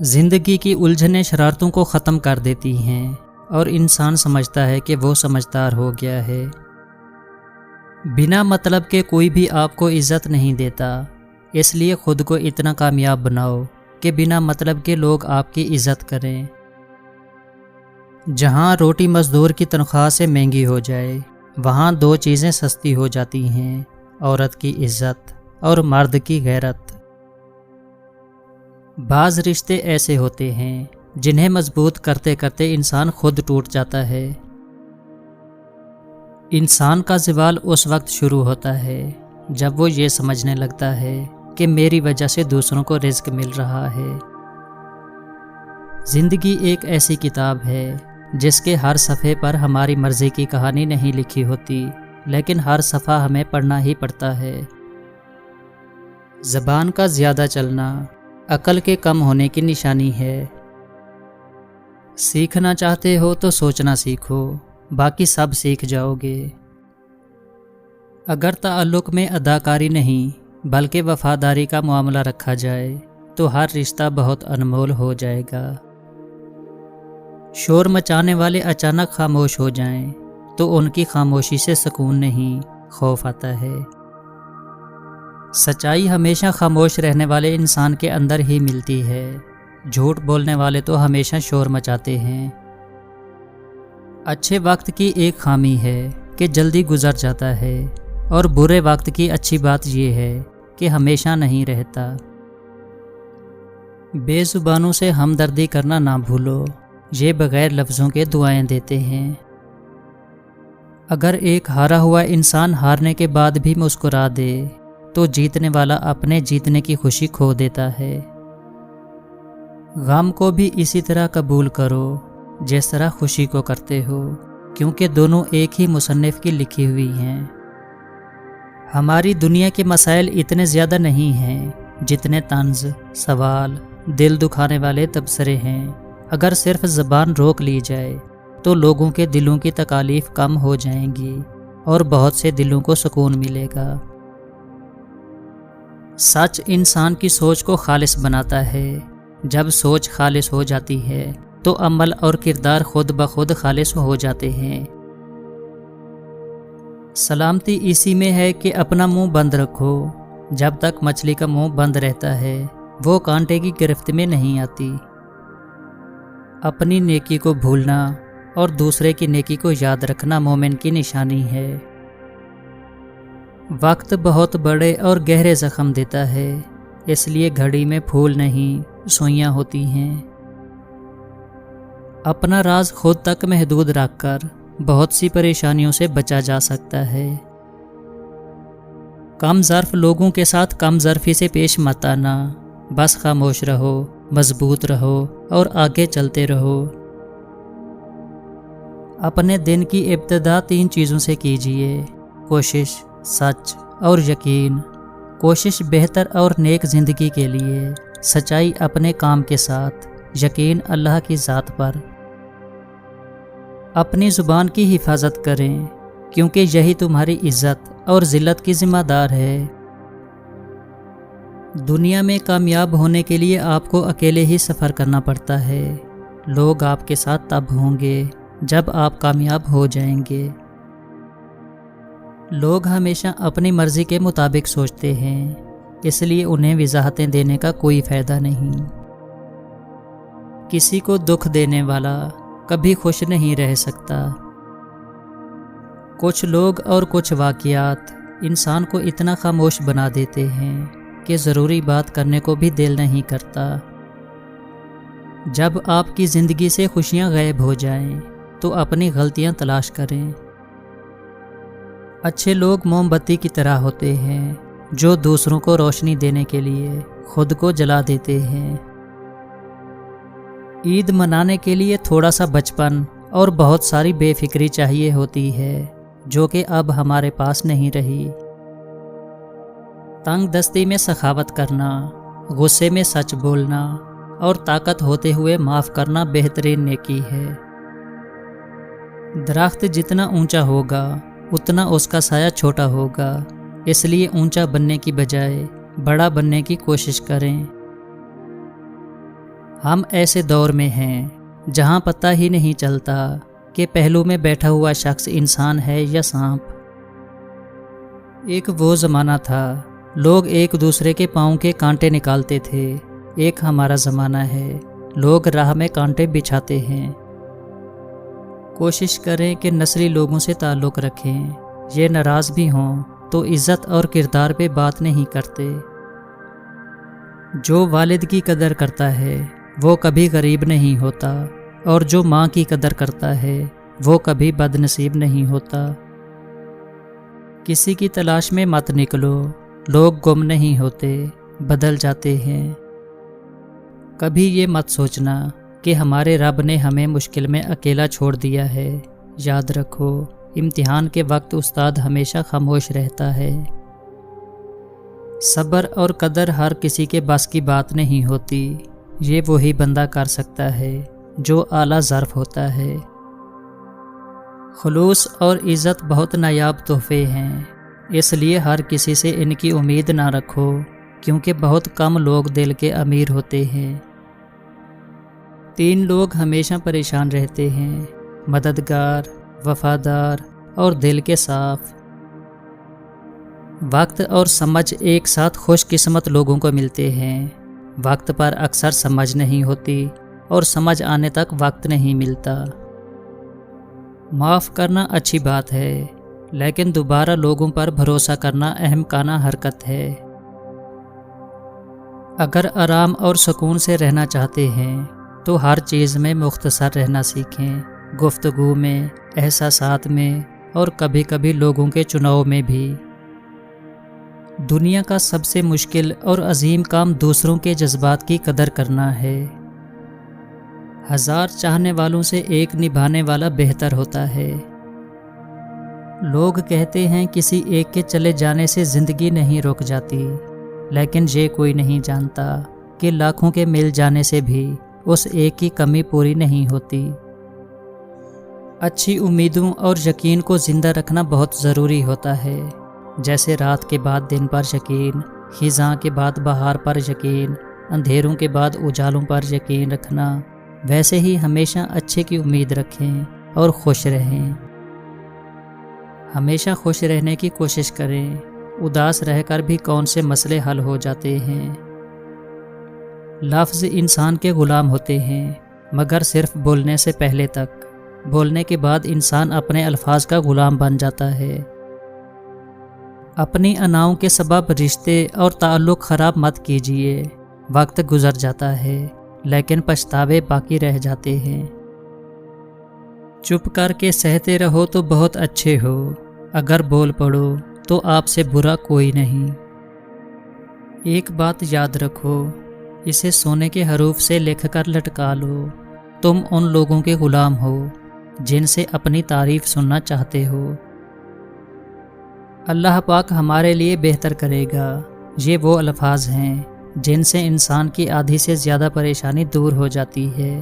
زندگی کی الجھنیں شرارتوں کو ختم کر دیتی ہیں اور انسان سمجھتا ہے کہ وہ سمجھدار ہو گیا ہے۔ بنا مطلب کے کوئی بھی آپ کو عزت نہیں دیتا، اس لیے خود کو اتنا کامیاب بناؤ کہ بنا مطلب کے لوگ آپ کی عزت کریں۔ جہاں روٹی مزدور کی تنخواہ سے مہنگی ہو جائے، وہاں دو چیزیں سستی ہو جاتی ہیں، عورت کی عزت اور مرد کی غیرت۔ بعض رشتے ایسے ہوتے ہیں جنہیں مضبوط کرتے کرتے انسان خود ٹوٹ جاتا ہے۔ انسان کا زوال اس وقت شروع ہوتا ہے جب وہ یہ سمجھنے لگتا ہے کہ میری وجہ سے دوسروں کو رزق مل رہا ہے۔ زندگی ایک ایسی کتاب ہے جس کے ہر صفحے پر ہماری مرضی کی کہانی نہیں لکھی ہوتی، لیکن ہر صفحہ ہمیں پڑھنا ہی پڑتا ہے۔ زبان کا زیادہ چلنا عقل کے کم ہونے کی نشانی ہے۔ سیکھنا چاہتے ہو تو سوچنا سیکھو، باقی سب سیکھ جاؤ گے۔ اگر تعلق میں اداکاری نہیں بلکہ وفاداری کا معاملہ رکھا جائے تو ہر رشتہ بہت انمول ہو جائے گا۔ شور مچانے والے اچانک خاموش ہو جائیں تو ان کی خاموشی سے سکون نہیں، خوف آتا ہے۔ سچائی ہمیشہ خاموش رہنے والے انسان کے اندر ہی ملتی ہے، جھوٹ بولنے والے تو ہمیشہ شور مچاتے ہیں۔ اچھے وقت کی ایک خامی ہے کہ جلدی گزر جاتا ہے، اور برے وقت کی اچھی بات یہ ہے کہ ہمیشہ نہیں رہتا۔ بے زبانوں سے ہمدردی کرنا نہ بھولو، یہ بغیر لفظوں کے دعائیں دیتے ہیں۔ اگر ایک ہارا ہوا انسان ہارنے کے بعد بھی مسکرا دے تو جیتنے والا اپنے جیتنے کی خوشی کھو دیتا ہے۔ غم کو بھی اسی طرح قبول کرو جس طرح خوشی کو کرتے ہو، کیونکہ دونوں ایک ہی مصنف کی لکھی ہوئی ہیں۔ ہماری دنیا کے مسائل اتنے زیادہ نہیں ہیں جتنے طنز، سوال، دل دکھانے والے تبصرے ہیں۔ اگر صرف زبان روک لی جائے تو لوگوں کے دلوں کی تکالیف کم ہو جائیں گی اور بہت سے دلوں کو سکون ملے گا۔ سچ انسان کی سوچ کو خالص بناتا ہے۔ جب سوچ خالص ہو جاتی ہے تو عمل اور کردار خود بخود خالص ہو جاتے ہیں۔ سلامتی اسی میں ہے کہ اپنا منہ بند رکھو۔ جب تک مچھلی کا منہ بند رہتا ہے وہ کانٹے کی گرفت میں نہیں آتی۔ اپنی نیکی کو بھولنا اور دوسرے کی نیکی کو یاد رکھنا مومن کی نشانی ہے۔ وقت بہت بڑے اور گہرے زخم دیتا ہے، اس لیے گھڑی میں پھول نہیں سوئیاں ہوتی ہیں۔ اپنا راز خود تک محدود رکھ کر بہت سی پریشانیوں سے بچا جا سکتا ہے۔ کم ظرف لوگوں کے ساتھ کم ظرفی سے پیش مت آنا، بس خاموش رہو، مضبوط رہو اور آگے چلتے رہو۔ اپنے دن کی ابتدا 3 چیزوں سے کیجیے: کوشش، سچ اور یقین۔ کوشش بہتر اور نیک زندگی کے لیے، سچائی اپنے کام کے ساتھ، یقین اللہ کی ذات پر۔ اپنی زبان کی حفاظت کریں، کیونکہ یہی تمہاری عزت اور ذلت کی ذمہ دار ہے۔ دنیا میں کامیاب ہونے کے لیے آپ کو اکیلے ہی سفر کرنا پڑتا ہے۔ لوگ آپ کے ساتھ تب ہوں گے جب آپ کامیاب ہو جائیں گے۔ لوگ ہمیشہ اپنی مرضی کے مطابق سوچتے ہیں، اس لیے انہیں وضاحتیں دینے کا کوئی فائدہ نہیں۔ کسی کو دکھ دینے والا کبھی خوش نہیں رہ سکتا۔ کچھ لوگ اور کچھ واقعات انسان کو اتنا خاموش بنا دیتے ہیں کہ ضروری بات کرنے کو بھی دل نہیں کرتا۔ جب آپ کی زندگی سے خوشیاں غائب ہو جائیں تو اپنی غلطیاں تلاش کریں۔ اچھے لوگ موم بتی کی طرح ہوتے ہیں جو دوسروں کو روشنی دینے کے لیے خود کو جلا دیتے ہیں۔ عید منانے کے لیے تھوڑا سا بچپن اور بہت ساری بے فکری چاہیے ہوتی ہے، جو کہ اب ہمارے پاس نہیں رہی۔ تنگ دستی میں سخاوت کرنا، غصے میں سچ بولنا اور طاقت ہوتے ہوئے معاف کرنا بہترین نیکی ہے۔ درخت جتنا اونچا ہوگا اتنا اس کا سایہ چھوٹا ہوگا، اس لیے اونچا بننے کی بجائے بڑا بننے کی کوشش کریں۔ ہم ایسے دور میں ہیں جہاں پتہ ہی نہیں چلتا کہ پہلو میں بیٹھا ہوا شخص انسان ہے یا سانپ۔ ایک وہ زمانہ تھا لوگ ایک دوسرے کے پاؤں کے کانٹے نکالتے تھے، ایک ہمارا زمانہ ہے لوگ راہ میں کانٹے بچھاتے ہیں۔ کوشش کریں کہ نسلی لوگوں سے تعلق رکھیں، یہ ناراض بھی ہوں تو عزت اور کردار پہ بات نہیں کرتے۔ جو والد کی قدر کرتا ہے وہ کبھی غریب نہیں ہوتا، اور جو ماں کی قدر کرتا ہے وہ کبھی بد نصیب نہیں ہوتا۔ کسی کی تلاش میں مت نکلو، لوگ گم نہیں ہوتے، بدل جاتے ہیں۔ کبھی یہ مت سوچنا کہ ہمارے رب نے ہمیں مشکل میں اکیلا چھوڑ دیا ہے۔ یاد رکھو، امتحان کے وقت استاد ہمیشہ خاموش رہتا ہے۔ صبر اور قدر ہر کسی کے بس کی بات نہیں ہوتی، یہ وہی بندہ کر سکتا ہے جو اعلیٰ ظرف ہوتا ہے۔ خلوص اور عزت بہت نایاب تحفے ہیں، اس لیے ہر کسی سے ان کی امید نہ رکھو، کیونکہ بہت کم لوگ دل کے امیر ہوتے ہیں۔ 3 لوگ ہمیشہ پریشان رہتے ہیں: مددگار، وفادار اور دل کے صاف۔ وقت اور سمجھ ایک ساتھ خوش قسمت لوگوں کو ملتے ہیں۔ وقت پر اکثر سمجھ نہیں ہوتی اور سمجھ آنے تک وقت نہیں ملتا۔ معاف کرنا اچھی بات ہے، لیکن دوبارہ لوگوں پر بھروسہ کرنا احمقانہ حرکت ہے۔ اگر آرام اور سکون سے رہنا چاہتے ہیں تو ہر چیز میں مختصر رہنا سیکھیں، گفتگو میں، احساسات میں اور کبھی کبھی لوگوں کے چناؤ میں بھی۔ دنیا کا سب سے مشکل اور عظیم کام دوسروں کے جذبات کی قدر کرنا ہے۔ 1000 چاہنے والوں سے ایک نبھانے والا بہتر ہوتا ہے۔ لوگ کہتے ہیں کسی ایک کے چلے جانے سے زندگی نہیں رک جاتی، لیکن یہ کوئی نہیں جانتا کہ لاکھوں کے مل جانے سے بھی اس ایک کی کمی پوری نہیں ہوتی۔ اچھی امیدوں اور یقین کو زندہ رکھنا بہت ضروری ہوتا ہے، جیسے رات کے بعد دن پر یقین، خزاں کے بعد بہار پر یقین، اندھیروں کے بعد اجالوں پر یقین رکھنا، ویسے ہی ہمیشہ اچھے کی امید رکھیں اور خوش رہیں۔ ہمیشہ خوش رہنے کی کوشش کریں، اداس رہ کر بھی کون سے مسئلے حل ہو جاتے ہیں۔ لفظ انسان کے غلام ہوتے ہیں، مگر صرف بولنے سے پہلے تک۔ بولنے کے بعد انسان اپنے الفاظ کا غلام بن جاتا ہے۔ اپنی اناؤں کے سبب رشتے اور تعلق خراب مت کیجیے۔ وقت گزر جاتا ہے لیکن پچھتاوے باقی رہ جاتے ہیں۔ چپ کر کے سہتے رہو تو بہت اچھے ہو، اگر بول پڑو تو آپ سے برا کوئی نہیں۔ ایک بات یاد رکھو، اسے سونے کے حروف سے لکھ کر لٹکا لو، تم ان لوگوں کے غلام ہو جن سے اپنی تعریف سننا چاہتے ہو۔ اللہ پاک ہمارے لیے بہتر کرے گا، یہ وہ الفاظ ہیں جن سے انسان کی آدھی سے زیادہ پریشانی دور ہو جاتی ہے۔